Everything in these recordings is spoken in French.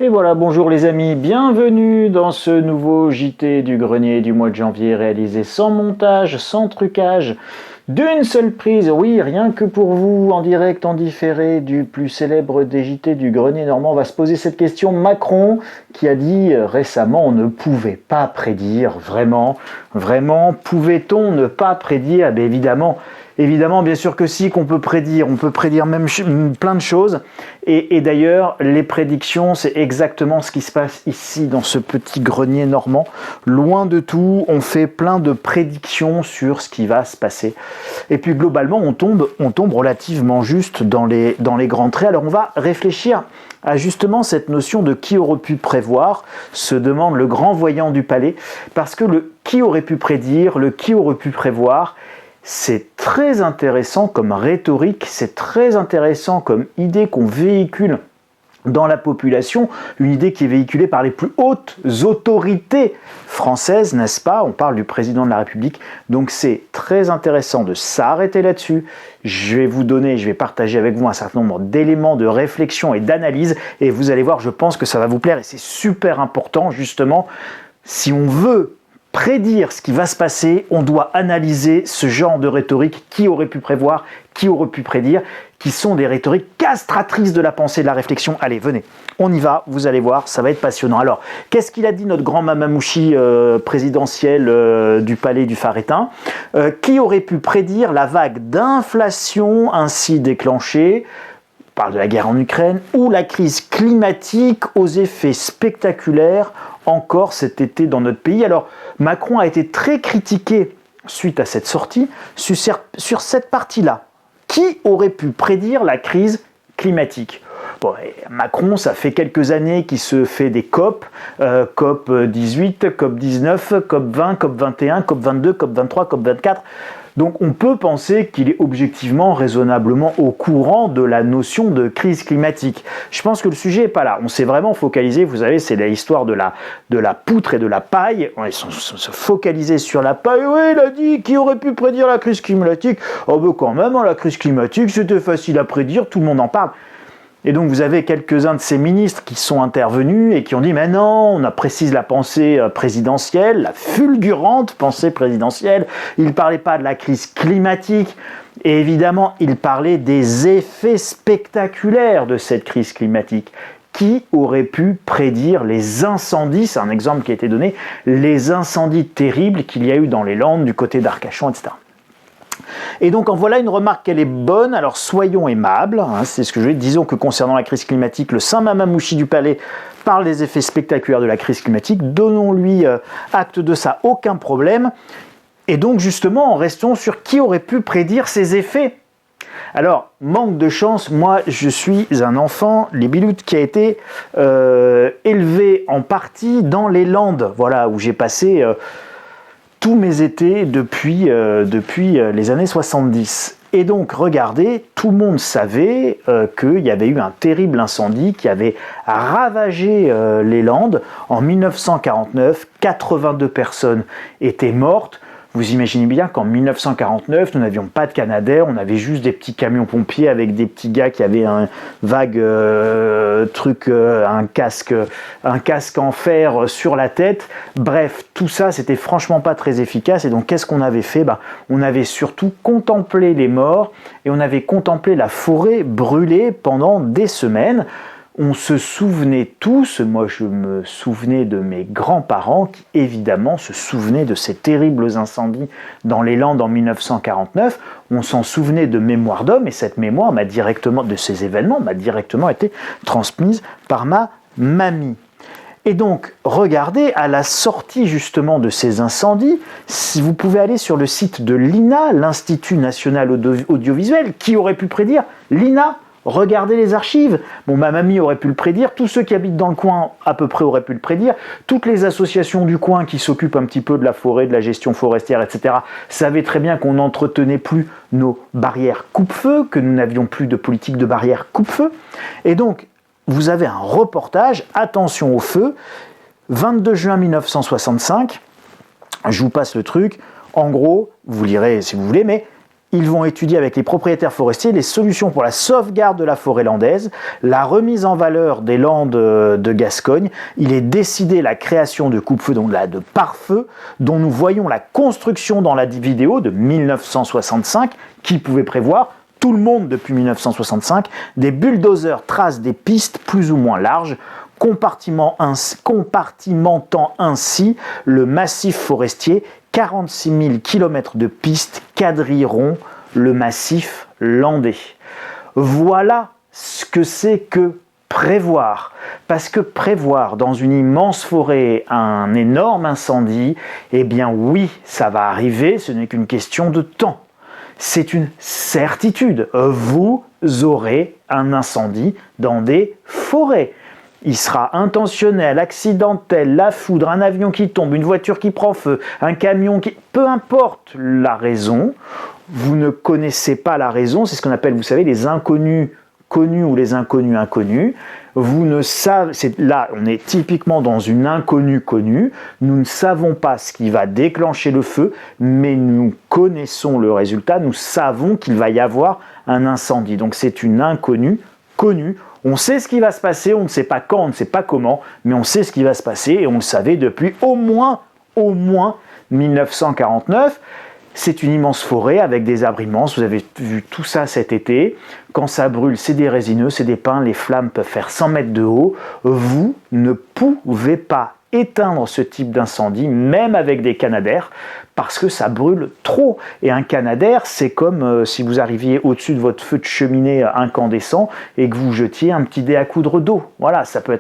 Et voilà, bonjour les amis, bienvenue dans ce nouveau JT du grenier du mois de janvier réalisé sans montage, sans trucage, d'une seule prise, oui, rien que pour vous, en direct, en différé, du plus célèbre des JT du grenier normand. On va se poser cette question. Macron, qui a dit récemment, on ne pouvait pas prédire, vraiment, pouvait-on ne pas prédire? Eh bien, évidemment, bien sûr que si, qu'on peut prédire. On peut prédire même plein de choses. Et d'ailleurs, les prédictions, c'est exactement ce qui se passe ici, dans ce petit grenier normand. Loin de tout, on fait plein de prédictions sur ce qui va se passer. Et puis globalement, on tombe relativement juste dans les grands traits. Alors on va réfléchir à justement cette notion de qui aurait pu prévoir, se demande le grand voyant du palais, parce que le qui aurait pu prédire, le qui aurait pu prévoir, c'est très intéressant comme rhétorique, c'est très intéressant comme idée qu'on véhicule dans la population, une idée qui est véhiculée par les plus hautes autorités françaises, n'est-ce pas? On parle du président de la République, donc c'est très intéressant de s'arrêter là-dessus. Je vais partager avec vous un certain nombre d'éléments de réflexion et d'analyse, et vous allez voir, je pense que ça va vous plaire, et c'est super important, justement, si on veut prédire ce qui va se passer, on doit analyser ce genre de rhétorique, qui aurait pu prévoir, qui aurait pu prédire, qui sont des rhétoriques castratrices de la pensée, de la réflexion. Allez, venez, on y va, vous allez voir, ça va être passionnant. Alors, qu'est-ce qu'il a dit notre grand mamamouchi présidentiel du palais du Pharétin? Qui aurait pu prédire la vague d'inflation ainsi déclenchée? On parle de la guerre en Ukraine, ou la crise climatique aux effets spectaculaires encore cet été dans notre pays. Alors, Macron a été très critiqué suite à cette sortie sur cette partie-là. Qui aurait pu prédire la crise climatique? Bon, Macron, ça fait quelques années qu'il se fait des COP, COP 18, COP 19, COP 20, COP 21, COP 22, COP 23, COP 24. Donc on peut penser qu'il est objectivement, raisonnablement au courant de la notion de crise climatique. Je pense que le sujet n'est pas là. On s'est vraiment focalisé, vous savez, c'est l'histoire de la poutre et de la paille. On se focalisé sur la paille. Oui, il a dit, qui aurait pu prédire la crise climatique? Oh ben quand même, la crise climatique, c'était facile à prédire, tout le monde en parle. Et donc vous avez quelques-uns de ces ministres qui sont intervenus et qui ont dit « Mais non, on précise la pensée présidentielle, la fulgurante pensée présidentielle. » Il ne parlait pas de la crise climatique. Et évidemment, il parlait des effets spectaculaires de cette crise climatique. Qui aurait pu prédire les incendies, c'est un exemple qui a été donné, les incendies terribles qu'il y a eu dans les Landes, du côté d'Arcachon, etc. Et donc en voilà une remarque qu'elle est bonne, alors soyons aimables, c'est ce que je vais dire. Disons que concernant la crise climatique, le saint mamamouchi du palais parle des effets spectaculaires de la crise climatique, donnons-lui acte de ça, aucun problème. Et donc justement, restons sur qui aurait pu prédire ces effets. Alors, manque de chance, moi je suis un enfant, les biloutes, qui a été élevé en partie dans les Landes, voilà, où j'ai passé tous mes étés depuis les années 70. Et donc, regardez, tout le monde savait qu'il y avait eu un terrible incendie qui avait ravagé les Landes en 1949. 82 personnes étaient mortes. Vous imaginez bien qu'en 1949, nous n'avions pas de Canadair, on avait juste des petits camions pompiers avec des petits gars qui avaient un vague un casque en fer sur la tête. Bref, tout ça, c'était franchement pas très efficace. Et donc, qu'est-ce qu'on avait fait? On avait surtout contemplé les morts et on avait contemplé la forêt brûlée pendant des semaines. On se souvenait tous, moi je me souvenais de mes grands-parents qui évidemment se souvenaient de ces terribles incendies dans les Landes en 1949. On s'en souvenait de mémoire d'homme et cette mémoire de ces événements m'a directement été transmise par ma mamie. Et donc, regardez, à la sortie justement de ces incendies, si vous pouvez aller sur le site de l'INA, l'Institut National Audiovisuel, qui aurait pu prédire? L'INA. Regardez les archives. Bon, ma mamie aurait pu le prédire, tous ceux qui habitent dans le coin à peu près auraient pu le prédire, toutes les associations du coin qui s'occupent un petit peu de la forêt, de la gestion forestière, etc., savaient très bien qu'on n'entretenait plus nos barrières coupe-feu, que nous n'avions plus de politique de barrière coupe-feu. Et donc, vous avez un reportage, attention au feu, 22 juin 1965, je vous passe le truc, en gros, vous lirez si vous voulez, mais ils vont étudier avec les propriétaires forestiers les solutions pour la sauvegarde de la forêt landaise, la remise en valeur des landes de Gascogne. Il est décidé la création de coupe-feu, donc de pare-feu, dont nous voyons la construction dans la vidéo de 1965, qui pouvait prévoir, tout le monde depuis 1965, des bulldozers tracent des pistes plus ou moins larges, compartimentant ainsi le massif forestier. 46 000 km de pistes quadrilleront le massif landais. Voilà ce que c'est que prévoir. Parce que prévoir dans une immense forêt un énorme incendie, eh bien oui, ça va arriver, ce n'est qu'une question de temps. C'est une certitude. Vous aurez un incendie dans des forêts. Il sera intentionnel, accidentel, la foudre, un avion qui tombe, une voiture qui prend feu, un camion qui... Peu importe la raison, vous ne connaissez pas la raison, c'est ce qu'on appelle, vous savez, les inconnus connus ou les inconnus inconnus. Vous ne savez, là, on est typiquement dans une inconnue connue. Nous ne savons pas ce qui va déclencher le feu, mais nous connaissons le résultat. Nous savons qu'il va y avoir un incendie. Donc c'est une inconnue connue. On sait ce qui va se passer, on ne sait pas quand, on ne sait pas comment, mais on sait ce qui va se passer et on le savait depuis au moins 1949. C'est une immense forêt avec des arbres immenses, vous avez vu tout ça cet été. Quand ça brûle, c'est des résineux, c'est des pins, les flammes peuvent faire 100 mètres de haut. Vous ne pouvez pas éteindre ce type d'incendie, même avec des canadaires, parce que ça brûle trop. Et un canadaire, c'est comme si vous arriviez au-dessus de votre feu de cheminée incandescent et que vous jetiez un petit dé à coudre d'eau. Voilà, ça peut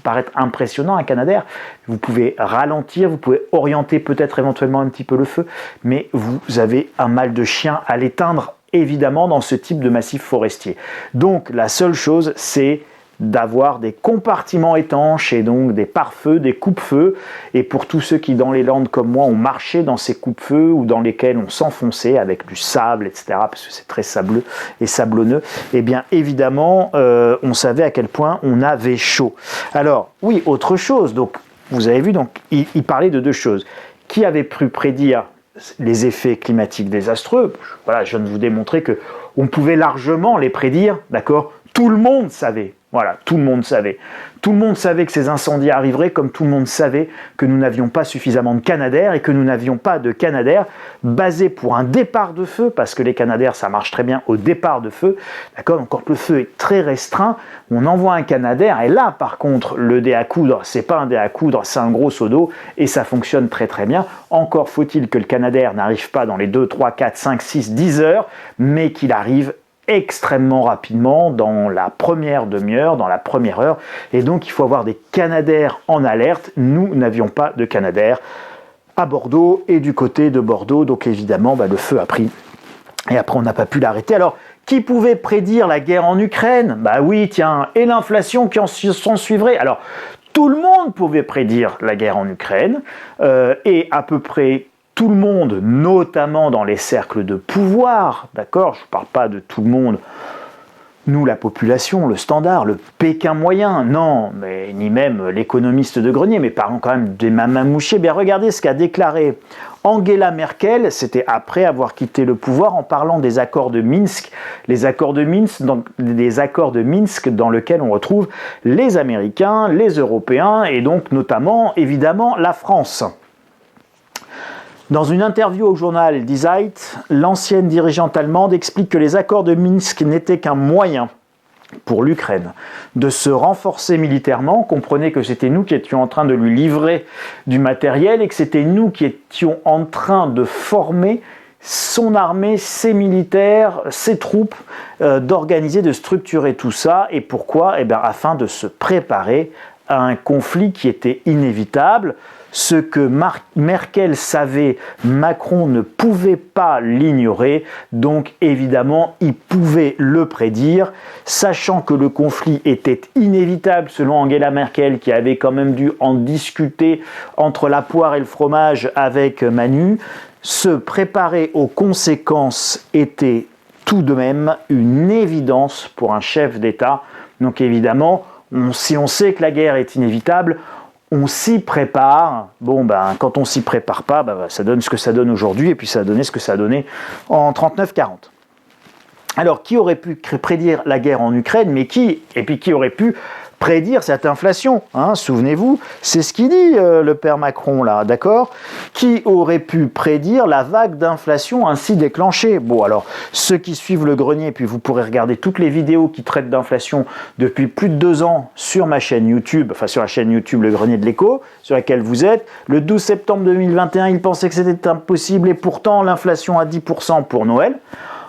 paraître impressionnant, un canadaire. Vous pouvez ralentir, vous pouvez orienter peut-être éventuellement un petit peu le feu, mais vous avez un mal de chien à l'éteindre, évidemment, dans ce type de massif forestier. Donc, la seule chose, c'est d'avoir des compartiments étanches et donc des pare-feux, des coupe-feux. Et pour tous ceux qui, dans les Landes comme moi, ont marché dans ces coupe-feux ou dans lesquels on s'enfonçait avec du sable, etc., parce que c'est très sableux et sablonneux, eh bien évidemment, on savait à quel point on avait chaud. Alors, oui, autre chose, donc vous avez vu, donc il parlait de deux choses. Qui avait pu prédire les effets climatiques désastreux? Voilà, je viens de vous démontrer que on pouvait largement les prédire, d'accord? Tout le monde savait. Voilà, tout le monde savait. Tout le monde savait que ces incendies arriveraient, comme tout le monde savait que nous n'avions pas suffisamment de canadaires et que nous n'avions pas de canadaires basés pour un départ de feu, parce que les canadaires, ça marche très bien au départ de feu. D'accord? Donc quand le feu est très restreint, on envoie un canadaire et là, par contre, le dé à coudre, c'est pas un dé à coudre, c'est un gros seau d'eau et ça fonctionne très très bien. Encore faut-il que le canadaire n'arrive pas dans les 2, 3, 4, 5, 6, 10 heures, mais qu'il arrive extrêmement rapidement dans la première demi-heure, dans la première heure, et donc il faut avoir des canadaires en alerte. Nous n'avions pas de canadaires à Bordeaux et du côté de Bordeaux, donc évidemment le feu a pris et après on n'a pas pu l'arrêter. Alors qui pouvait prédire la guerre en Ukraine? Bah oui, tiens, et l'inflation qui s'en suivrait. Alors tout le monde pouvait prédire la guerre en Ukraine et à peu près tout le monde, notamment dans les cercles de pouvoir, d'accord, je ne parle pas de tout le monde, nous la population, le standard, le Pékin moyen, non, mais ni même l'économiste de grenier, mais parlons quand même des mamamouchés. Bien regardez ce qu'a déclaré Angela Merkel, c'était après avoir quitté le pouvoir, en parlant des accords de Minsk, les accords de Minsk, donc des accords de Minsk dans lesquels on retrouve les Américains, les Européens et donc notamment évidemment la France. Dans une interview au journal Die Zeit, l'ancienne dirigeante allemande explique que les accords de Minsk n'étaient qu'un moyen pour l'Ukraine de se renforcer militairement. Comprenez que c'était nous qui étions en train de lui livrer du matériel et que c'était nous qui étions en train de former son armée, ses militaires, ses troupes, d'organiser, de structurer tout ça. Et pourquoi? Eh bien, afin de se préparer à un conflit qui était inévitable. Ce que Merkel savait, Macron ne pouvait pas l'ignorer, donc évidemment, il pouvait le prédire, sachant que le conflit était inévitable selon Angela Merkel, qui avait quand même dû en discuter entre la poire et le fromage avec Manu. Se préparer aux conséquences était tout de même une évidence pour un chef d'État. Donc évidemment, si on sait que la guerre est inévitable, on s'y prépare. Bon, ben, quand on s'y prépare pas, ben, ça donne ce que ça donne aujourd'hui, et puis ça a donné ce que ça a donné en 39-40. Alors, qui aurait pu prédire la guerre en Ukraine, mais qui aurait pu prédire cette inflation, hein, souvenez-vous, c'est ce qu'il dit le père Macron là, d'accord? Qui aurait pu prédire la vague d'inflation ainsi déclenchée? Bon, alors, ceux qui suivent le grenier, puis vous pourrez regarder toutes les vidéos qui traitent d'inflation depuis plus de 2 ans sur ma chaîne YouTube, enfin sur la chaîne YouTube Le Grenier de l'Écho, sur laquelle vous êtes. Le 12 septembre 2021, il pensait que c'était impossible, et pourtant l'inflation à 10% pour Noël.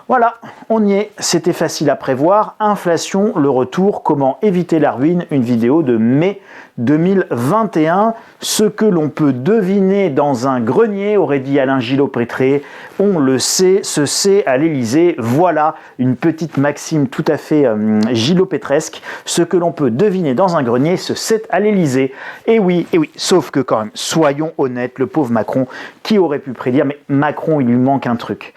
Voilà, on y est, c'était facile à prévoir. Inflation, le retour, comment éviter la ruine, une vidéo de mai 2021. Ce que l'on peut deviner dans un grenier, aurait dit Alain Gillot-Pétré, on le sait, se sait à l'Élysée. Voilà une petite maxime tout à fait Gillot-Pétresque. Ce que l'on peut deviner dans un grenier se sait à l'Élysée. Et oui, sauf que quand même, soyons honnêtes, le pauvre Macron, qui aurait pu prédire, mais Macron, il lui manque un truc.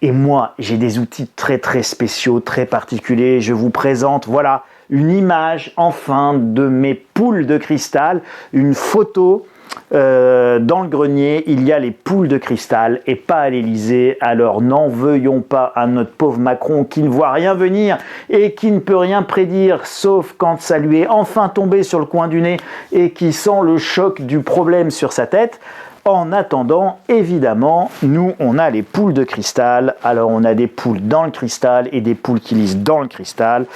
Et moi, j'ai des outils très très spéciaux, très particuliers. Je vous présente, voilà, une image, enfin, de mes poules de cristal, une photo. Dans le grenier, il y a les poules de cristal et pas à l'Élysée. Alors n'en veuillons pas à notre pauvre Macron qui ne voit rien venir et qui ne peut rien prédire, sauf quand ça lui est enfin tombé sur le coin du nez et qui sent le choc du problème sur sa tête. En attendant, évidemment, nous, on a les poules de cristal. Alors, on a des poules dans le cristal et des poules qui lisent dans le cristal.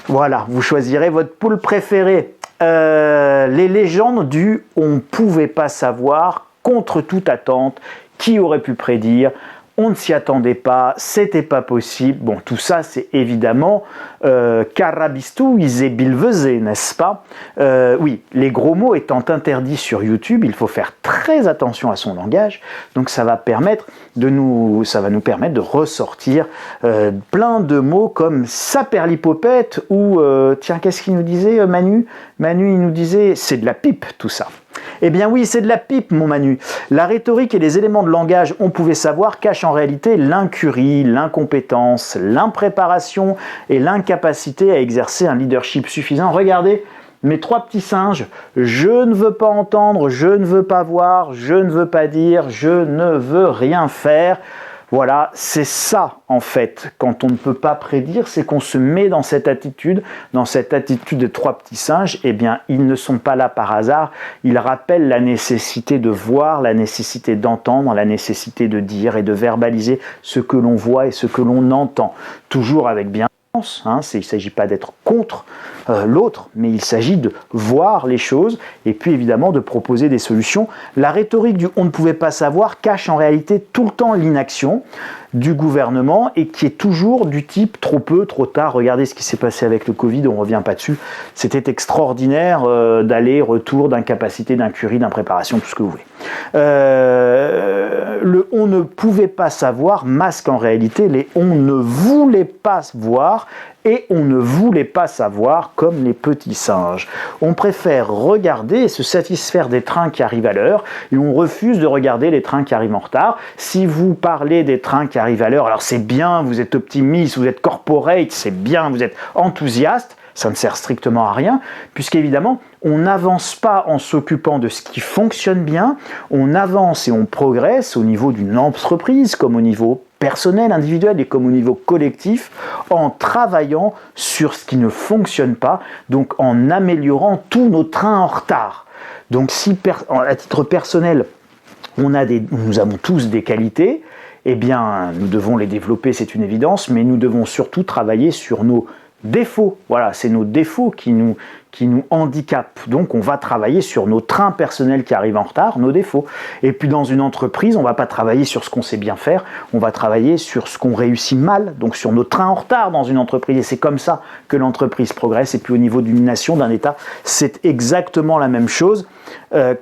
Voilà, vous choisirez votre poule préférée. Les légendes du « on ne pouvait pas savoir » contre toute attente. Qui aurait pu prédire ? On ne s'y attendait pas, c'était pas possible. Bon, tout ça, c'est évidemment Carabistou Isébilvezé, n'est-ce pas? Oui, les gros mots étant interdits sur YouTube, il faut faire très attention à son langage. Donc, ça va nous permettre de ressortir plein de mots comme saperlipopette ou tiens, qu'est-ce qu'il nous disait, Manu? Manu, il nous disait, c'est de la pipe, tout ça. Eh bien oui, c'est de la pipe, mon Manu. La rhétorique et les éléments de langage, on pouvait savoir, cachent en réalité l'incurie, l'incompétence, l'impréparation et l'incapacité à exercer un leadership suffisant. Regardez, mes 3 petits singes, je ne veux pas entendre, je ne veux pas voir, je ne veux pas dire, je ne veux rien faire. Voilà, c'est ça en fait, quand on ne peut pas prédire, c'est qu'on se met dans cette attitude des 3 petits singes. Eh bien, ils ne sont pas là par hasard, ils rappellent la nécessité de voir, la nécessité d'entendre, la nécessité de dire et de verbaliser ce que l'on voit et ce que l'on entend, toujours avec bienveillance. Hein, il ne s'agit pas d'être contre l'autre, mais il s'agit de voir les choses et puis évidemment de proposer des solutions. La rhétorique du « on ne pouvait pas savoir » cache en réalité tout le temps l'inaction du gouvernement et qui est toujours du type trop peu, trop tard. Regardez ce qui s'est passé avec le Covid, on ne revient pas dessus. C'était extraordinaire d'aller, retour, d'incapacité, d'incurie, d'impréparation, tout ce que vous voulez. Le « on ne pouvait pas savoir » masque en réalité les « on ne voulait pas voir » et on ne voulait pas savoir comme les petits singes. On préfère regarder et se satisfaire des trains qui arrivent à l'heure et on refuse de regarder les trains qui arrivent en retard. Si vous parlez des trains qui arrivent à l'heure, alors c'est bien, vous êtes optimiste, vous êtes corporate, c'est bien, vous êtes enthousiaste, ça ne sert strictement à rien, puisqu'évidemment, on n'avance pas en s'occupant de ce qui fonctionne bien, on avance et on progresse au niveau d'une entreprise, comme au niveau personnel, individuel et comme au niveau collectif, en travaillant sur ce qui ne fonctionne pas, donc en améliorant tous nos trains en retard. Donc si, à titre personnel, nous avons tous des qualités, eh bien, nous devons les développer, c'est une évidence, mais nous devons surtout travailler sur nos défauts. Voilà, c'est nos défauts qui nous handicapent. Donc, on va travailler sur nos trains personnels qui arrivent en retard, nos défauts. Et puis, dans une entreprise, on ne va pas travailler sur ce qu'on sait bien faire, on va travailler sur ce qu'on réussit mal, donc sur nos trains en retard dans une entreprise. Et c'est comme ça que l'entreprise progresse. Et puis, au niveau d'une nation, d'un État, c'est exactement la même chose.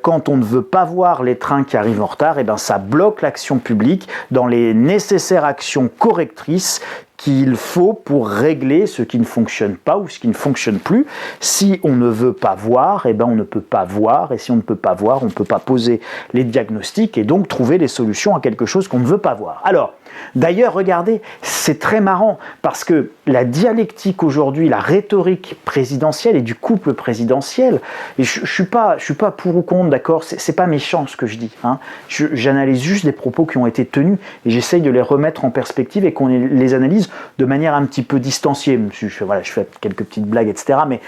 Quand on ne veut pas voir les trains qui arrivent en retard, eh ben, ça bloque l'action publique dans les nécessaires actions correctrices qu'il faut pour régler ce qui ne fonctionne pas ou ce qui ne fonctionne plus. Si on ne veut pas voir, eh ben on ne peut pas voir, et si on ne peut pas voir, on ne peut pas poser les diagnostics et donc trouver les solutions à quelque chose qu'on ne veut pas voir. Alors, D'ailleurs, regardez, c'est très marrant parce que la dialectique aujourd'hui, la rhétorique présidentielle et du couple présidentiel, et je suis pas pour ou contre, d'accord, c'est pas méchant ce que je dis, hein. J'analyse juste des propos qui ont été tenus et j'essaye de les remettre en perspective et qu'on les analyse de manière un petit peu distanciée. Je fais quelques petites blagues, etc. Mais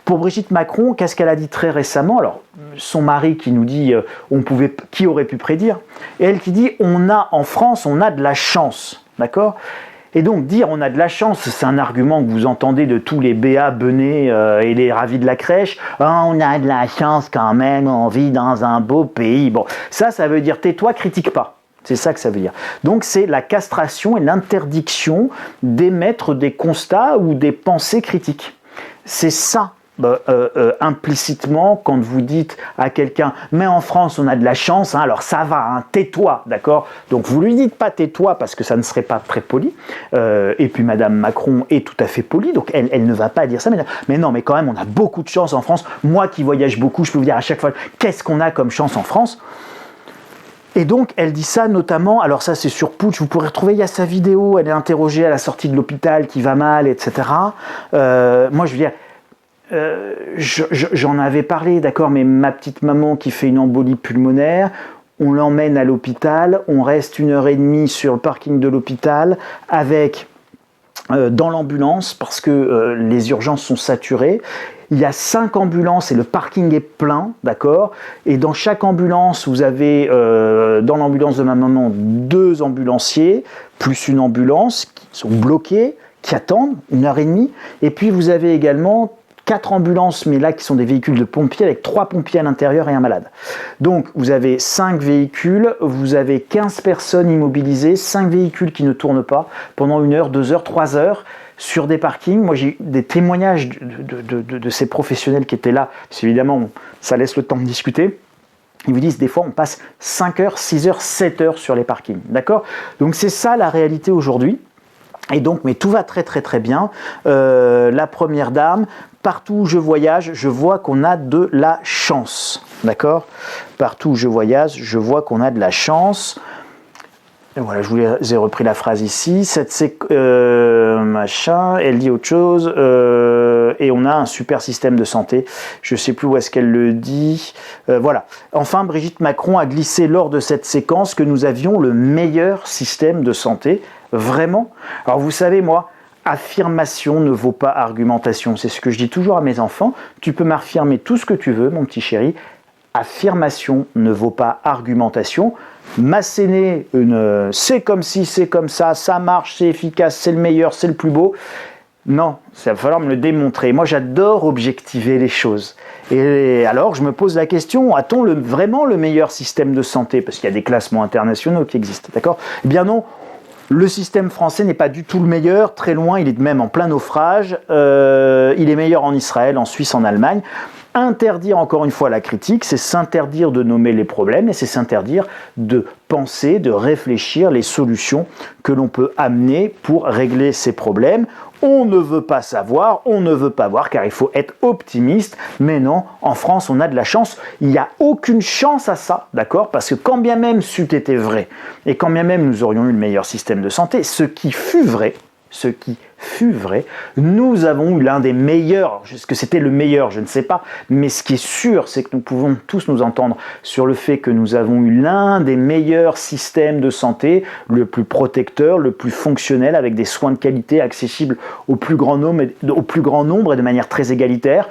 pour Brigitte Macron, qu'est-ce qu'elle a dit très récemment? Alors, son mari qui nous dit qui aurait pu prédire, et elle qui dit en France, on a de la chance, d'accord? Et donc dire on a de la chance, c'est un argument que vous entendez de tous les béats, benets et les ravis de la crèche. Ah, on a de la chance quand même, on vit dans un beau pays. Bon, ça veut dire tais-toi, critique pas. C'est ça que ça veut dire. Donc c'est la castration et l'interdiction d'émettre des constats ou des pensées critiques. C'est ça. Implicitement, quand vous dites à quelqu'un « mais en France on a de la chance, hein, alors ça va, hein, tais-toi », d'accord? Donc vous lui dites pas « tais-toi » parce que ça ne serait pas très poli, et puis Madame Macron est tout à fait polie, donc elle ne va pas dire ça, mais non, mais quand même on a beaucoup de chance en France. Moi qui voyage beaucoup, je peux vous dire à chaque fois « qu'est-ce qu'on a comme chance en France ?» Et donc, elle dit ça notamment, alors ça c'est sur Putsch, vous pourrez retrouver, il y a sa vidéo, elle est interrogée à la sortie de l'hôpital, qui va mal, etc. Moi je veux dire, j'en avais parlé, d'accord, mais ma petite maman qui fait une embolie pulmonaire, on l'emmène à l'hôpital, on reste 1h30 sur le parking de l'hôpital avec dans l'ambulance parce que les urgences sont saturées. Il y a 5 ambulances et le parking est plein, d'accord. Et dans chaque ambulance, vous avez dans l'ambulance de ma maman 2 ambulanciers plus une ambulance qui sont bloqués, qui attendent 1h30. Et puis vous avez également 4 ambulances, mais là qui sont des véhicules de pompiers avec 3 pompiers à l'intérieur et un malade. Donc vous avez 5 véhicules, vous avez 15 personnes immobilisées, 5 véhicules qui ne tournent pas pendant 1 heure, 2 heures, 3 heures sur des parkings. Moi j'ai eu des témoignages de ces professionnels qui étaient là, parce qu'évidemment ça laisse le temps de discuter. Ils vous disent des fois on passe 5 heures, 6 heures, 7 heures sur les parkings, d'accord? Donc c'est ça la réalité aujourd'hui. Et donc, mais tout va très très très bien. La première dame, partout où je voyage, je vois qu'on a de la chance. D'accord? Partout où je voyage, je vois qu'on a de la chance. Et voilà, je vous ai repris la phrase ici. Machin, elle dit autre chose. Et on a un super système de santé. Je ne sais plus où est-ce qu'elle le dit. Voilà. Enfin, Brigitte Macron a glissé lors de cette séquence que nous avions le meilleur système de santé. Vraiment. Alors vous savez, moi, affirmation ne vaut pas argumentation. C'est ce que je dis toujours à mes enfants. Tu peux m'affirmer tout ce que tu veux, mon petit chéri. Affirmation ne vaut pas argumentation. M'asséner c'est comme si, c'est comme ça marche, c'est efficace, c'est le meilleur, c'est le plus beau. Non, ça va falloir me le démontrer. Moi, j'adore objectiver les choses. Et alors, je me pose la question, a-t-on vraiment le meilleur système de santé? Parce qu'il y a des classements internationaux qui existent, d'accord? Eh bien non. Le système français n'est pas du tout le meilleur, très loin, il est même en plein naufrage. Il est meilleur en Israël, en Suisse, en Allemagne. Interdire encore une fois la critique, c'est s'interdire de nommer les problèmes et c'est s'interdire de penser, de réfléchir les solutions que l'on peut amener pour régler ces problèmes. On ne veut pas savoir, on ne veut pas voir car il faut être optimiste. Mais non, en France, on a de la chance. Il n'y a aucune chance à ça, d'accord? Parce que quand bien même c'eût été vrai et quand bien même nous aurions eu le meilleur système de santé, ce qui fut vrai, nous avons eu l'un des meilleurs. Est-ce que c'était le meilleur? Je ne sais pas. Mais ce qui est sûr, c'est que nous pouvons tous nous entendre sur le fait que nous avons eu l'un des meilleurs systèmes de santé, le plus protecteur, le plus fonctionnel, avec des soins de qualité accessibles au plus grand nombre et de manière très égalitaire.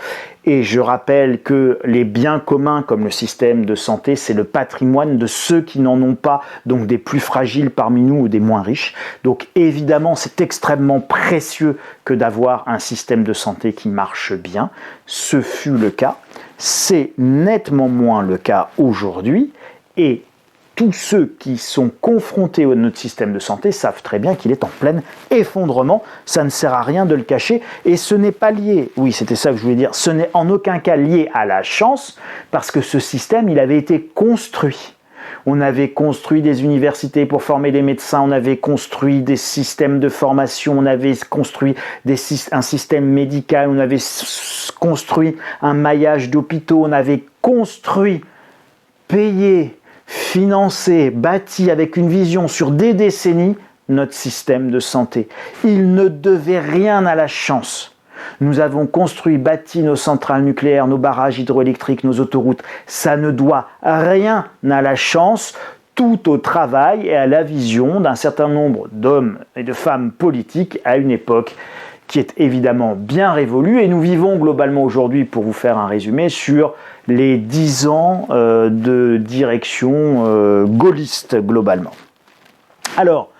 Et je rappelle que les biens communs comme le système de santé, c'est le patrimoine de ceux qui n'en ont pas, donc des plus fragiles parmi nous ou des moins riches. Donc évidemment, c'est extrêmement précieux que d'avoir un système de santé qui marche bien. Ce fut le cas. C'est nettement moins le cas aujourd'hui. Et tous ceux qui sont confrontés à notre système de santé savent très bien qu'il est en plein effondrement. Ça ne sert à rien de le cacher. Et ce n'est pas lié, oui, c'était ça que je voulais dire, ce n'est en aucun cas lié à la chance, parce que ce système, il avait été construit. On avait construit des universités pour former des médecins, on avait construit des systèmes de formation, on avait construit un système médical, on avait construit un maillage d'hôpitaux, on avait construit, payé, financé, bâti avec une vision sur des décennies notre système de santé. Il ne devait rien à la chance. Nous avons construit, bâti nos centrales nucléaires, nos barrages hydroélectriques, nos autoroutes. Ça ne doit rien à la chance, tout au travail et à la vision d'un certain nombre d'hommes et de femmes politiques à une époque qui est évidemment bien révolue. Et nous vivons globalement aujourd'hui, pour vous faire un résumé, sur les 10 ans de direction gaulliste globalement. Alors,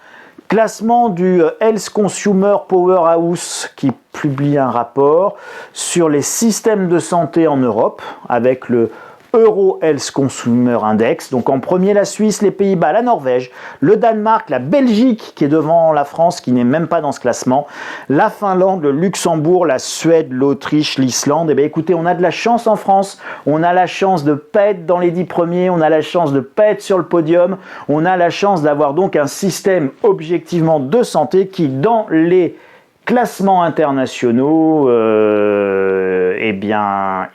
classement du Health Consumer Powerhouse qui publie un rapport sur les systèmes de santé en Europe avec le Euro Health Consumer Index. Donc en premier la Suisse, les Pays-Bas, la Norvège, le Danemark, la Belgique qui est devant la France qui n'est même pas dans ce classement, la Finlande, le Luxembourg, la Suède, l'Autriche, l'Islande. Et bien écoutez, on a de la chance en France, on a la chance de ne pas être dans les 10 premiers, on a la chance de ne pas être sur le podium, on a la chance d'avoir donc un système objectivement de santé qui dans les classements internationaux est bien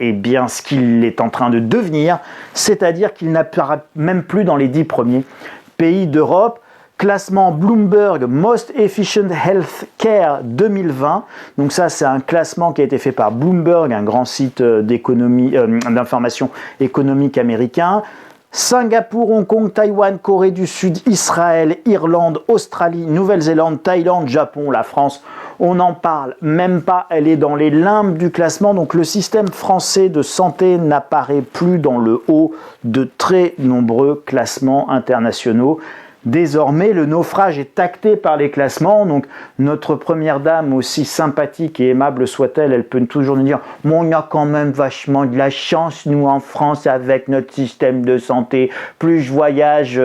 ce qu'il est en train de devenir, c'est-à-dire qu'il n'apparaît même plus dans les 10 premiers pays d'Europe. Classement Bloomberg Most Efficient Health Care 2020. Donc ça, c'est un classement qui a été fait par Bloomberg, un grand site d'information économique américain. Singapour, Hong Kong, Taïwan, Corée du Sud, Israël, Irlande, Australie, Nouvelle-Zélande, Thaïlande, Japon, la France, on n'en parle même pas, elle est dans les limbes du classement, donc le système français de santé n'apparaît plus dans le haut de très nombreux classements internationaux. Désormais, le naufrage est acté par les classements, donc notre première dame, aussi sympathique et aimable soit-elle, elle peut toujours nous dire « Bon, on a quand même vachement de la chance, nous, en France, avec notre système de santé. Plus je voyage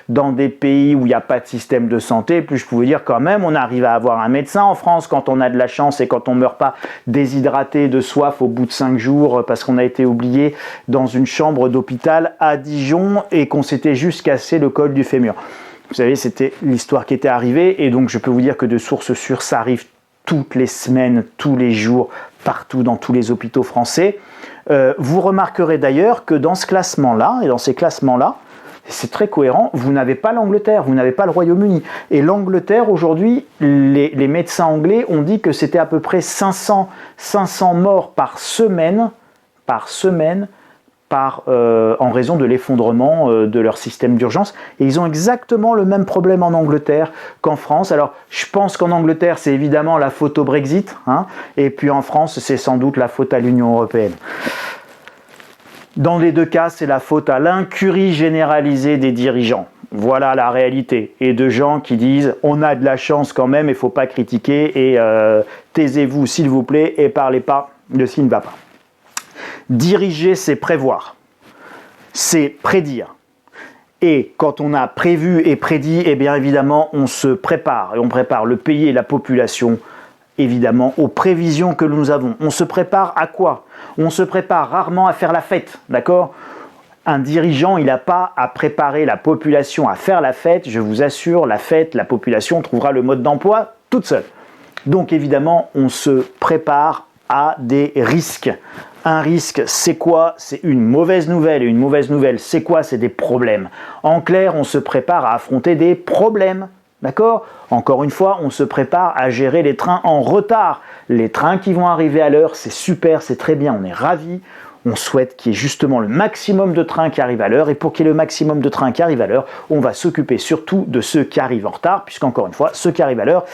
dans des pays où il n'y a pas de système de santé, plus je pouvais dire quand même, on arrive à avoir un médecin en France quand on a de la chance et quand on ne meurt pas déshydraté de soif au bout de 5 jours parce qu'on a été oublié dans une chambre d'hôpital à Dijon et qu'on s'était juste cassé le col du fémur. » Vous savez, c'était l'histoire qui était arrivée et donc je peux vous dire que de sources sûres, ça arrive toutes les semaines, tous les jours, partout dans tous les hôpitaux français. Vous remarquerez d'ailleurs que dans ce classement-là et dans ces classements-là, c'est très cohérent, vous n'avez pas l'Angleterre, vous n'avez pas le Royaume-Uni. Et l'Angleterre, aujourd'hui, les médecins anglais ont dit que c'était à peu près 500 morts par semaine en raison de l'effondrement de leur système d'urgence. Et ils ont exactement le même problème en Angleterre qu'en France. Alors, je pense qu'en Angleterre, c'est évidemment la faute au Brexit, et puis en France, c'est sans doute la faute à l'Union européenne. Dans les deux cas, c'est la faute à l'incurie généralisée des dirigeants. Voilà la réalité. Et de gens qui disent « on a de la chance quand même, il ne faut pas critiquer, et taisez-vous s'il vous plaît, et parlez pas de ce qui ne va pas ». Diriger, c'est prévoir, c'est prédire. Et quand on a prévu et prédit, eh bien évidemment, on se prépare. Et on prépare le pays et la population, évidemment, aux prévisions que nous avons. On se prépare à quoi? On se prépare rarement à faire la fête, d'accord? Un dirigeant, il n'a pas à préparer la population à faire la fête. Je vous assure, la fête, la population trouvera le mode d'emploi toute seule. Donc évidemment, on se prépare à des risques. Un risque, c'est quoi? C'est une mauvaise nouvelle. Et une mauvaise nouvelle, c'est quoi? C'est des problèmes. En clair, on se prépare à affronter des problèmes. D'accord? Encore une fois, on se prépare à gérer les trains en retard. Les trains qui vont arriver à l'heure, c'est super, c'est très bien, on est ravis. On souhaite qu'il y ait justement le maximum de trains qui arrivent à l'heure. Et pour qu'il y ait le maximum de trains qui arrivent à l'heure, on va s'occuper surtout de ceux qui arrivent en retard, puisqu'encore une fois, ceux qui arrivent à l'heure,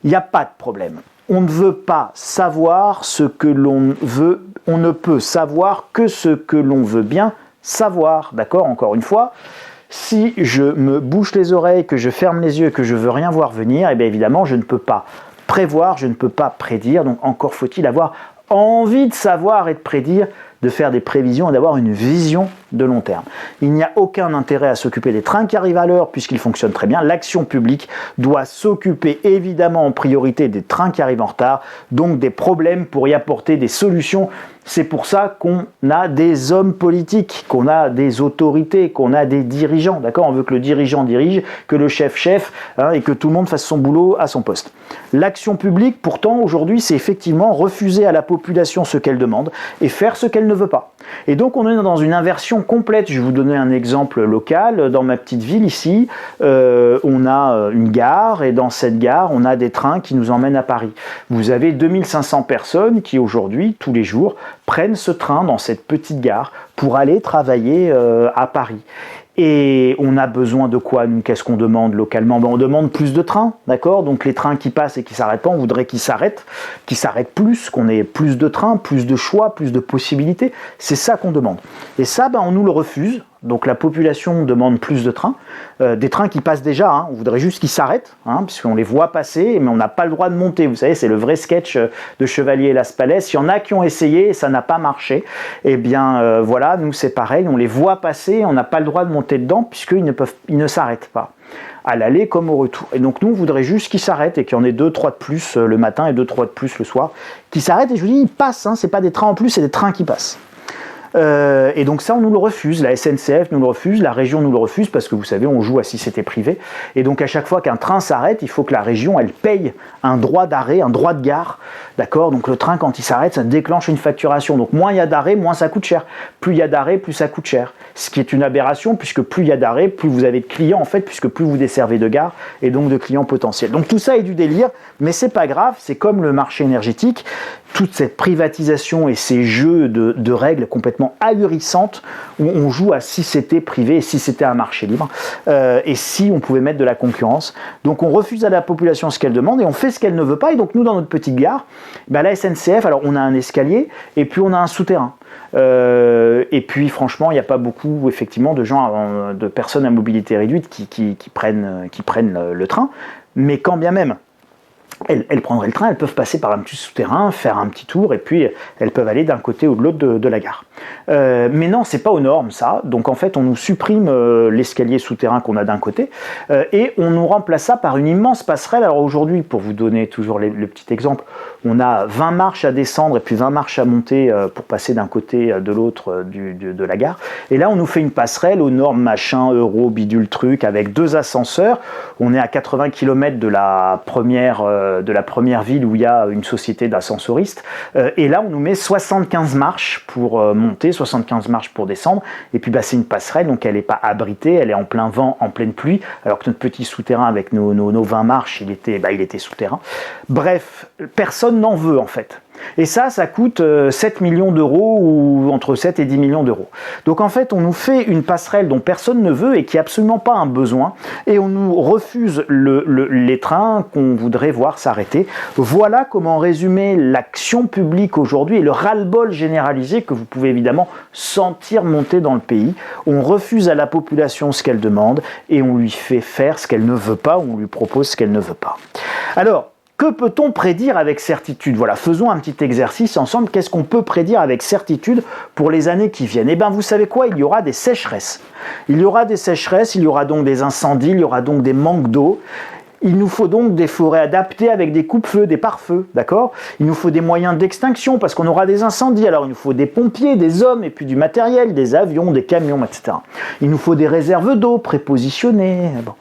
il n'y a pas de problème. On ne veut pas savoir ce que l'on veut, on ne peut savoir que ce que l'on veut bien savoir. D'accord? Encore une fois, si je me bouche les oreilles, que je ferme les yeux et que je veux rien voir venir, eh bien évidemment, je ne peux pas prévoir, je ne peux pas prédire. Donc encore faut-il avoir envie de savoir et de prédire, de faire des prévisions et d'avoir une vision de long terme. Il n'y a aucun intérêt à s'occuper des trains qui arrivent à l'heure puisqu'ils fonctionnent très bien. L'action publique doit s'occuper évidemment en priorité des trains qui arrivent en retard, donc des problèmes pour y apporter des solutions. C'est pour ça qu'on a des hommes politiques, qu'on a des autorités, qu'on a des dirigeants. D'accord? On veut que le dirigeant dirige, que le chef et que tout le monde fasse son boulot à son poste. L'action publique, pourtant, aujourd'hui, c'est effectivement refuser à la population ce qu'elle demande et faire ce qu'elle ne veut pas. Et donc on est dans une inversion complète. Je vais vous donner un exemple local. Dans ma petite ville ici, on a une gare, et dans cette gare, on a des trains qui nous emmènent à Paris. Vous avez 2500 personnes qui aujourd'hui, tous les jours, prennent ce train dans cette petite gare pour aller travailler à Paris. Et on a besoin de quoi, nous? Qu'est-ce qu'on demande localement? On demande plus de trains, d'accord? Donc les trains qui passent et qui ne s'arrêtent pas, on voudrait qu'ils s'arrêtent plus, qu'on ait plus de trains, plus de choix, plus de possibilités. C'est ça qu'on demande. Et ça, on nous le refuse. Donc la population demande plus de trains, des trains qui passent déjà, on voudrait juste qu'ils s'arrêtent, puisqu'on les voit passer, mais on n'a pas le droit de monter. Vous savez, c'est le vrai sketch de Chevalier et Las Palais. Il y en a qui ont essayé et ça n'a pas marché. Eh bien voilà, nous c'est pareil, on les voit passer, on n'a pas le droit de monter dedans, puisqu'ils ne s'arrêtent pas, à l'aller comme au retour. Et donc nous, on voudrait juste qu'ils s'arrêtent et qu'il y en ait 2-3 de plus le matin et 2-3 de plus le soir, qui s'arrêtent. Et je vous dis, ils passent, c'est pas des trains en plus, c'est des trains qui passent. Et donc ça, on nous le refuse, la SNCF nous le refuse, la région nous le refuse, parce que vous savez, on joue à si c'était privé, et donc à chaque fois qu'un train s'arrête, il faut que la région, elle paye un droit d'arrêt, un droit de gare, d'accord? Donc le train, quand il s'arrête, ça déclenche une facturation, donc moins il y a d'arrêt, moins ça coûte cher, plus il y a d'arrêt, plus ça coûte cher, ce qui est une aberration, puisque plus il y a d'arrêt, plus vous avez de clients, en fait, puisque plus vous desservez de gares, et donc de clients potentiels. Donc tout ça est du délire, mais c'est pas grave, c'est comme le marché énergétique, toute cette privatisation et ces jeux de règles complètement ahurissantes où on joue à si c'était privé et si c'était un marché libre et si on pouvait mettre de la concurrence. Donc on refuse à la population ce qu'elle demande et on fait ce qu'elle ne veut pas. Et donc nous, dans notre petite gare, la SNCF, alors on a un escalier et puis on a un souterrain. Et puis franchement, il n'y a pas beaucoup effectivement de gens, de personnes à mobilité réduite qui prennent le train. Mais quand bien même, elles prendraient le train, elles peuvent passer par un petit souterrain, faire un petit tour, et puis elles peuvent aller d'un côté ou de l'autre de la gare. Mais non, c'est pas aux normes ça. Donc en fait, on nous supprime l'escalier souterrain qu'on a d'un côté, et on nous remplace ça par une immense passerelle. Alors aujourd'hui, pour vous donner toujours le petit exemple, on a 20 marches à descendre et puis 20 marches à monter pour passer d'un côté de l'autre de la gare. Et là, on nous fait une passerelle aux normes machin, euro, bidule truc, avec 2 ascenseurs. On est à 80 km de la première ville où il y a une société d'ascensoristes. Et là, on nous met 75 marches pour monter, 75 marches pour descendre. Et puis, c'est une passerelle, donc elle n'est pas abritée, elle est en plein vent, en pleine pluie, alors que notre petit souterrain avec nos 20 marches, il était souterrain. Bref, personne n'en veut en fait. Et ça coûte 7 millions d'euros ou entre 7 et 10 millions d'euros. Donc en fait, on nous fait une passerelle dont personne ne veut et qui n'a absolument pas un besoin, et on nous refuse les trains qu'on voudrait voir s'arrêter. Voilà comment résumer l'action publique aujourd'hui et le ras-le-bol généralisé que vous pouvez évidemment sentir monter dans le pays. On refuse à la population ce qu'elle demande et on lui fait faire ce qu'elle ne veut pas, ou on lui propose ce qu'elle ne veut pas. Alors, que peut-on prédire avec certitude? Voilà, faisons un petit exercice ensemble. Qu'est-ce qu'on peut prédire avec certitude pour les années qui viennent? Eh bien, vous savez quoi? Il y aura des sécheresses. Il y aura des sécheresses, il y aura donc des incendies, il y aura donc des manques d'eau. Il nous faut donc des forêts adaptées avec des coupe-feux, des pare-feux, d'accord? Il nous faut des moyens d'extinction parce qu'on aura des incendies. Alors il nous faut des pompiers, des hommes et puis du matériel, des avions, des camions, etc. Il nous faut des réserves d'eau prépositionnées. Bon.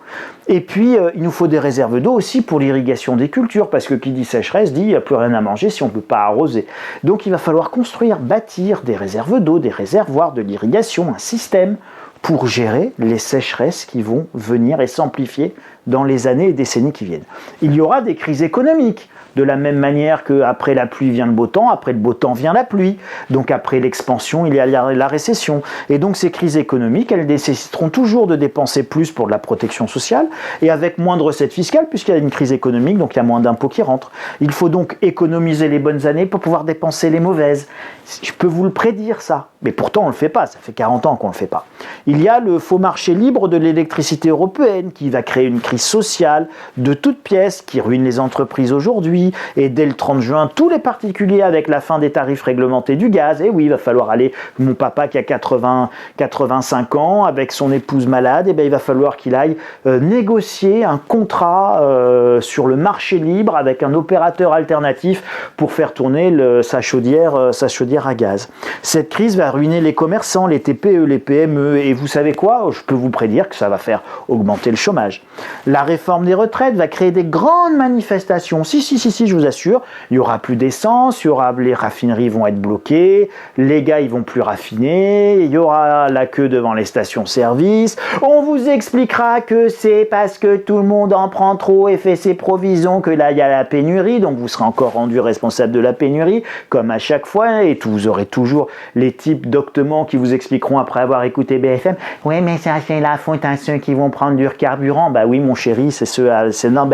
Et puis il nous faut des réserves d'eau aussi pour l'irrigation des cultures, parce que qui dit sécheresse dit il n'y a plus rien à manger si on ne peut pas arroser. Donc il va falloir construire, bâtir des réserves d'eau, des réservoirs, de l'irrigation, un système pour gérer les sécheresses qui vont venir et s'amplifier dans les années et décennies qui viennent. Il y aura des crises économiques, de la même manière qu'après la pluie vient le beau temps, après le beau temps vient la pluie. Donc après l'expansion, il y a la récession. Et donc ces crises économiques, elles nécessiteront toujours de dépenser plus pour de la protection sociale, et avec moins de recettes fiscales, puisqu'il y a une crise économique, donc il y a moins d'impôts qui rentrent. Il faut donc économiser les bonnes années pour pouvoir dépenser les mauvaises. Je peux vous le prédire ça, mais pourtant on ne le fait pas, ça fait 40 ans qu'on ne le fait pas. Il y a le faux marché libre de l'électricité européenne qui va créer une crise sociale de toutes pièces, qui ruine les entreprises aujourd'hui, et dès le 30 juin, tous les particuliers avec la fin des tarifs réglementés du gaz. Et oui, il va falloir aller, mon papa qui a 85 ans, avec son épouse malade, et il va falloir qu'il aille négocier un contrat sur le marché libre avec un opérateur alternatif pour faire tourner sa chaudière à gaz. Cette crise va ruiner les commerçants, les TPE, les PME, et vous savez quoi? Je peux vous prédire que ça va faire augmenter le chômage. La réforme des retraites va créer des grandes manifestations. Si, si, je vous assure, il y aura plus d'essence, les raffineries vont être bloquées, les gars ils vont plus raffiner, il y aura la queue devant les stations-service, on vous expliquera que c'est parce que tout le monde en prend trop et fait ses provisions que là il y a la pénurie, donc vous serez encore rendu responsable de la pénurie, comme à chaque fois, et vous aurez toujours les types doctements qui vous expliqueront après avoir écouté BFM, oui mais ça c'est la faute à ceux qui vont prendre du carburant, bah oui mon chéri,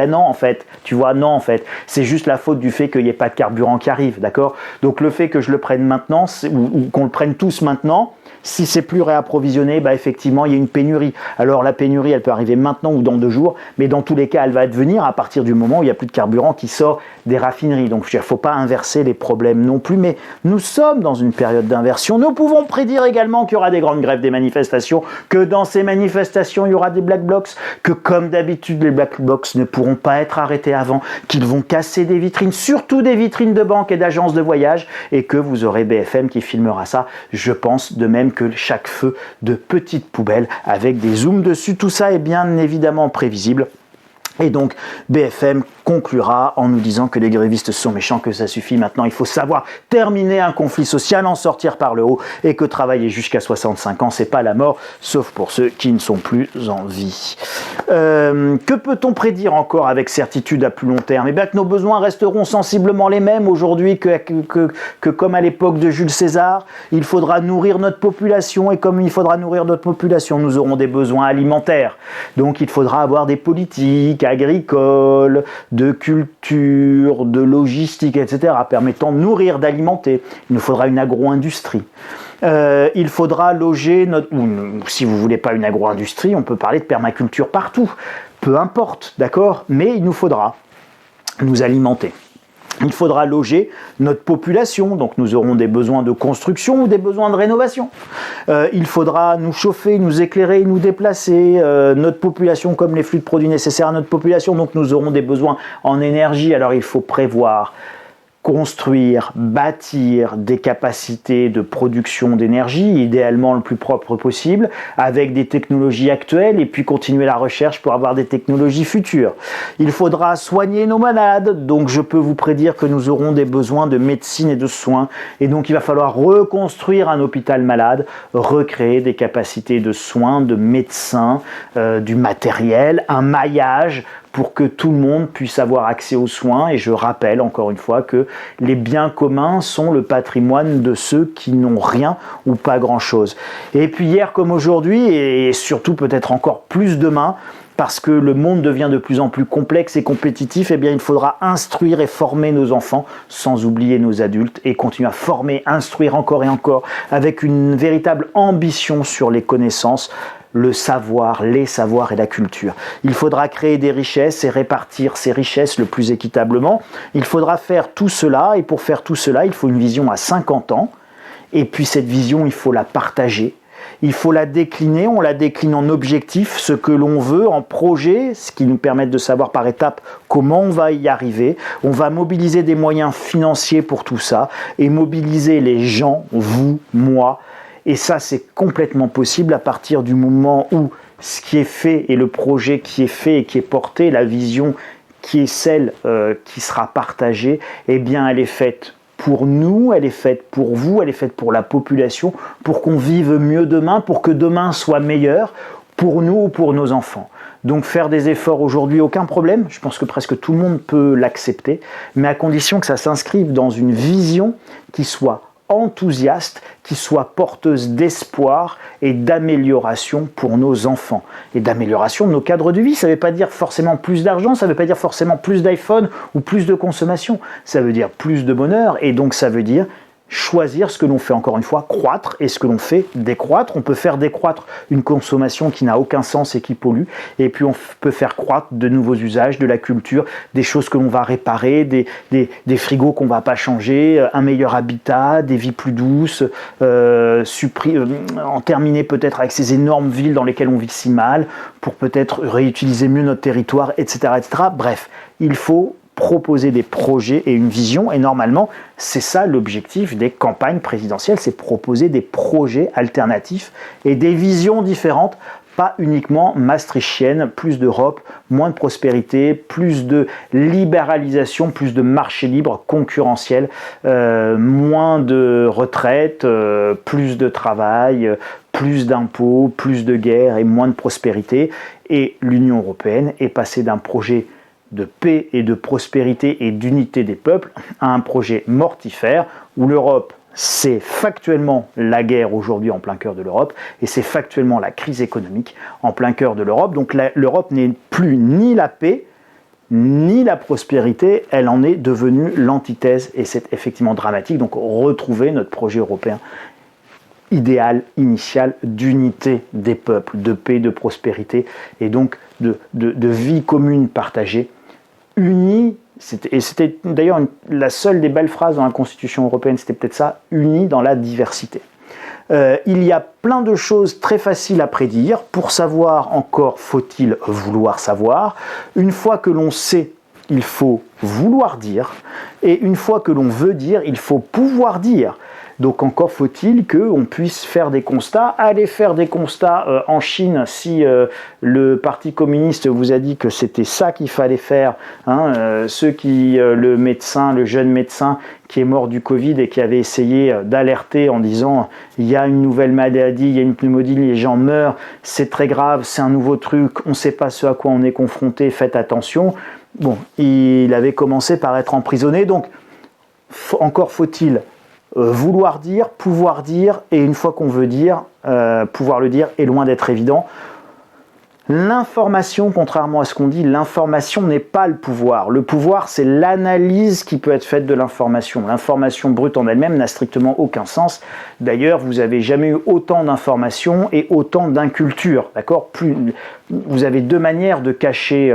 non en fait, tu vois, non en fait, c'est juste la faute du fait qu'il n'y ait pas de carburant qui arrive, d'accord? Donc le fait que je le prenne maintenant, ou qu'on le prenne tous maintenant, si c'est plus réapprovisionné, bah effectivement, il y a une pénurie. Alors la pénurie, elle peut arriver maintenant ou dans 2 jours, mais dans tous les cas, elle va advenir à partir du moment où il n'y a plus de carburant qui sort des raffineries. Donc il ne faut pas inverser les problèmes non plus, mais nous sommes dans une période d'inversion. Nous pouvons prédire également qu'il y aura des grandes grèves, des manifestations, que dans ces manifestations, il y aura des black blocs, que comme d'habitude, les black blocs ne pourront pas être arrêtés avant, qu'ils vont casser des vitrines, surtout des vitrines de banques et d'agences de voyage, et que vous aurez BFM qui filmera ça, je pense, de même que chaque feu de petite poubelle avec des zooms dessus. Tout ça est bien évidemment prévisible. Et donc BFM conclura en nous disant que les grévistes sont méchants, que ça suffit maintenant, il faut savoir terminer un conflit social, en sortir par le haut, et que travailler jusqu'à 65 ans, c'est pas la mort, sauf pour ceux qui ne sont plus en vie. Que peut-on prédire encore avec certitude à plus long terme? Eh bien que nos besoins resteront sensiblement les mêmes aujourd'hui que comme à l'époque de Jules César. Il faudra nourrir notre population, et comme il faudra nourrir notre population, nous aurons des besoins alimentaires. Donc il faudra avoir des politiques agricoles, de culture, de logistique, etc., permettant de nourrir, d'alimenter. Il nous faudra une agro-industrie. Il faudra loger ou si vous voulez pas une agro-industrie, on peut parler de permaculture partout. Peu importe, d'accord? Mais il nous faudra nous alimenter. Il faudra loger notre population, donc nous aurons des besoins de construction ou des besoins de rénovation. Il faudra nous chauffer, nous éclairer, nous déplacer, notre population comme les flux de produits nécessaires à notre population, donc nous aurons des besoins en énergie. Alors il faut prévoir, construire, bâtir des capacités de production d'énergie, idéalement le plus propre possible, avec des technologies actuelles, et puis continuer la recherche pour avoir des technologies futures. Il faudra soigner nos malades, donc je peux vous prédire que nous aurons des besoins de médecine et de soins, et donc il va falloir reconstruire un hôpital malade, recréer des capacités de soins, de médecins, du matériel, un maillage, pour que tout le monde puisse avoir accès aux soins. Et je rappelle encore une fois que les biens communs sont le patrimoine de ceux qui n'ont rien ou pas grand-chose. Et puis hier comme aujourd'hui, et surtout peut-être encore plus demain, parce que le monde devient de plus en plus complexe et compétitif, eh bien il faudra instruire et former nos enfants, sans oublier nos adultes, et continuer à former, instruire encore et encore, avec une véritable ambition sur les connaissances, le savoir, les savoirs et la culture. Il faudra créer des richesses et répartir ces richesses le plus équitablement. Il faudra faire tout cela, et pour faire tout cela, il faut une vision à 50 ans, et puis cette vision, il faut la partager. Il faut la décliner, on la décline en objectifs, ce que l'on veut, en projets, ce qui nous permet de savoir par étapes comment on va y arriver. On va mobiliser des moyens financiers pour tout ça, et mobiliser les gens, vous, moi. Et ça, c'est complètement possible à partir du moment où ce qui est fait et le projet qui est fait et qui est porté, la vision qui est celle qui sera partagée, eh bien, elle est faite pour nous, elle est faite pour vous, elle est faite pour la population, pour qu'on vive mieux demain, pour que demain soit meilleur pour nous ou pour nos enfants. Donc faire des efforts aujourd'hui, aucun problème, je pense que presque tout le monde peut l'accepter, mais à condition que ça s'inscrive dans une vision qui soit enthousiaste, qui soit porteuse d'espoir et d'amélioration pour nos enfants et d'amélioration de nos cadres de vie. Ça ne veut pas dire forcément plus d'argent, ça ne veut pas dire forcément plus d'iPhone ou plus de consommation, ça veut dire plus de bonheur, et donc ça veut dire choisir ce que l'on fait, encore une fois, croître, et ce que l'on fait décroître. On peut faire décroître une consommation qui n'a aucun sens et qui pollue, et puis on peut faire croître de nouveaux usages, de la culture, des choses que l'on va réparer, des frigos qu'on ne va pas changer, un meilleur habitat, des vies plus douces, en terminer peut-être avec ces énormes villes dans lesquelles on vit si mal, pour peut-être réutiliser mieux notre territoire, etc., etc. Bref, il faut proposer des projets et une vision, et normalement c'est ça l'objectif des campagnes présidentielles, c'est proposer des projets alternatifs et des visions différentes pas uniquement maastrichtienne, plus d'Europe, moins de prospérité, plus de libéralisation, plus de marché libre concurrentiel, moins de retraite, plus de travail, plus d'impôts, plus de guerre et moins de prospérité. Et l'Union européenne est passée d'un projet de paix et de prospérité et d'unité des peuples à un projet mortifère où l'Europe, c'est factuellement la guerre aujourd'hui en plein cœur de l'Europe et c'est factuellement la crise économique en plein cœur de l'Europe. Donc l'Europe n'est plus ni la paix ni la prospérité, elle en est devenue l'antithèse et c'est effectivement dramatique. Donc retrouver notre projet européen idéal, initial, d'unité des peuples, de paix, de prospérité et donc de vie commune partagée, unis. Et c'était d'ailleurs la seule des belles phrases dans la Constitution européenne, c'était peut-être ça, unis dans la diversité. Il y a plein de choses très faciles à prédire. Pour savoir, encore faut-il vouloir savoir. Une fois que l'on sait, il faut vouloir dire. Et une fois que l'on veut dire, il faut pouvoir dire. Donc encore faut-il qu'on puisse faire des constats. Aller faire des constats en Chine si le Parti communiste vous a dit que c'était ça qu'il fallait faire. Le médecin, le jeune médecin qui est mort du Covid et qui avait essayé d'alerter en disant il y a une nouvelle maladie, il y a une pneumonie, les gens meurent, c'est très grave, c'est un nouveau truc, on ne sait pas ce à quoi on est confronté, faites attention. Bon, il avait commencé par être emprisonné, donc encore faut-il vouloir dire, pouvoir dire, et une fois qu'on veut dire, pouvoir le dire est loin d'être évident. L'information, contrairement à ce qu'on dit, l'information n'est pas le pouvoir. Le pouvoir, c'est l'analyse qui peut être faite de l'information. L'information brute en elle-même n'a strictement aucun sens. D'ailleurs, vous n'avez jamais eu autant d'informations et autant d'inculture. D'accord ? Vous avez deux manières de cacher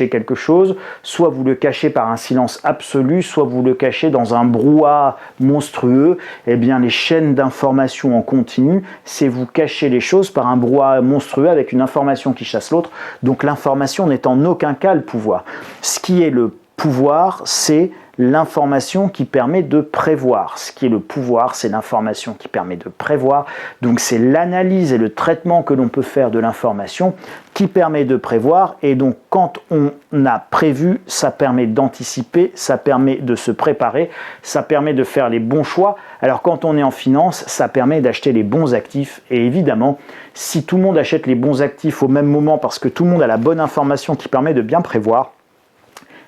quelque chose. Soit vous le cachez par un silence absolu, soit vous le cachez dans un brouhaha monstrueux. Eh bien, les chaînes d'information en continu, c'est vous cacher les choses par un brouhaha monstrueux avec une information qui chasse l'autre. Donc l'information n'est en aucun cas le pouvoir. Ce qui est le pouvoir, c'est l'information qui permet de prévoir. Ce qui est le pouvoir, c'est l'information qui permet de prévoir. Donc c'est l'analyse et le traitement que l'on peut faire de l'information qui permet de prévoir. Et donc quand on a prévu, ça permet d'anticiper, ça permet de se préparer, ça permet de faire les bons choix. Alors quand on est en finance, ça permet d'acheter les bons actifs. Et évidemment, si tout le monde achète les bons actifs au même moment parce que tout le monde a la bonne information qui permet de bien prévoir,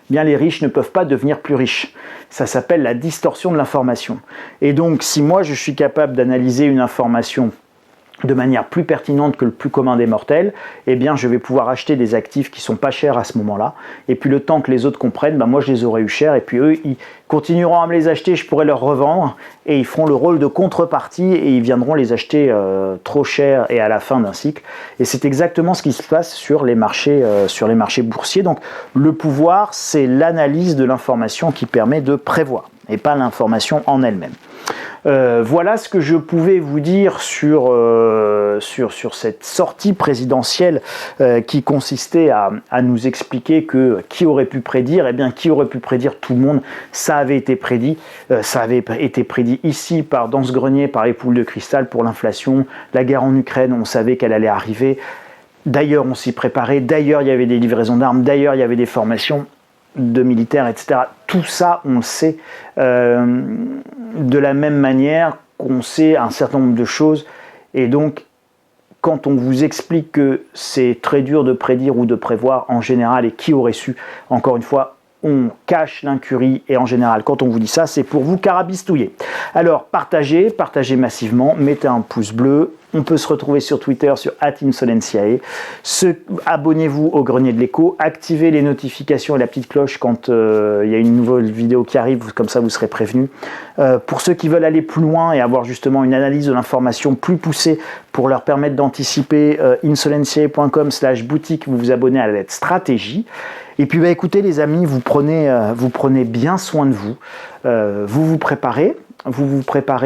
bien les riches ne peuvent pas devenir plus riches. Ça s'appelle la distorsion de l'information. Et donc, si moi je suis capable d'analyser une information de manière plus pertinente que le plus commun des mortels, eh bien je vais pouvoir acheter des actifs qui sont pas chers à ce moment-là. Et puis le temps que les autres comprennent, moi je les aurais eu chers. Et puis eux, ils continueront à me les acheter, je pourrais leur revendre. Et ils feront le rôle de contrepartie et ils viendront les acheter trop cher et à la fin d'un cycle. Et c'est exactement ce qui se passe sur les marchés boursiers. Donc le pouvoir, c'est l'analyse de l'information qui permet de prévoir et pas l'information en elle-même. Voilà ce que je pouvais vous dire sur cette sortie présidentielle qui consistait à nous expliquer que qui aurait pu prédire, eh bien qui aurait pu prédire tout le monde, ça avait été prédit, ici dans ce grenier par les poules de cristal pour l'inflation, la guerre en Ukraine, on savait qu'elle allait arriver, d'ailleurs on s'y préparait, d'ailleurs il y avait des livraisons d'armes, d'ailleurs il y avait des formations de militaires, etc. Tout ça, on le sait de la même manière qu'on sait un certain nombre de choses. Et donc, quand on vous explique que c'est très dur de prédire ou de prévoir en général, et qui aurait su, encore une fois, on cache l'incurie, et en général, quand on vous dit ça, c'est pour vous carabistouiller. Alors, partagez massivement, mettez un pouce bleu. On peut se retrouver sur Twitter, sur @insolentiae. Abonnez-vous au Grenier de l'Écho, activez les notifications et la petite cloche quand il y a une nouvelle vidéo qui arrive, comme ça vous serez prévenus. Pour ceux qui veulent aller plus loin et avoir justement une analyse de l'information plus poussée pour leur permettre d'anticiper, insolentiae.com/boutique, vous vous abonnez à la lettre stratégie. Et puis écoutez les amis, vous prenez bien soin de vous, vous vous préparez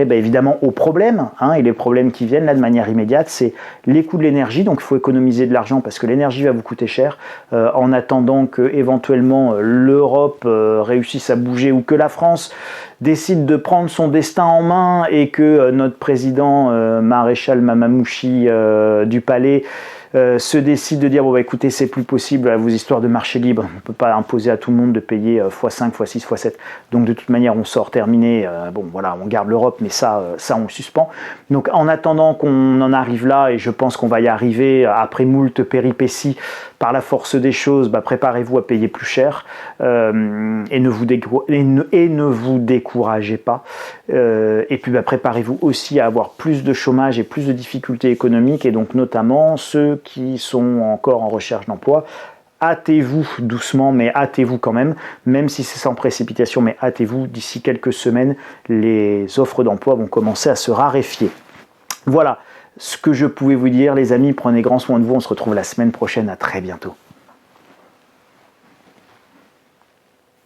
évidemment aux problèmes, et les problèmes qui viennent là de manière immédiate, c'est les coûts de l'énergie, donc il faut économiser de l'argent parce que l'énergie va vous coûter cher, en attendant que éventuellement l'Europe réussisse à bouger ou que la France décide de prendre son destin en main et que notre président maréchal Mamamouchi du Palais se décident de dire bon bah écoutez c'est plus possible vos histoires de marché libre, on ne peut pas imposer à tout le monde de payer x5, x6, x7, donc de toute manière on sort terminé, bon voilà on garde l'Europe mais ça on le suspend. Donc en attendant qu'on en arrive là, et je pense qu'on va y arriver après moult péripéties par la force des choses, bah, préparez-vous à payer plus cher et ne vous découragez pas. Et puis bah, préparez-vous aussi à avoir plus de chômage et plus de difficultés économiques, et donc notamment ceux qui sont encore en recherche d'emploi. Hâtez-vous doucement, mais hâtez-vous quand même si c'est sans précipitation, mais hâtez-vous, d'ici quelques semaines, les offres d'emploi vont commencer à se raréfier. Voilà ce que je pouvais vous dire, les amis, prenez grand soin de vous, on se retrouve la semaine prochaine, à très bientôt.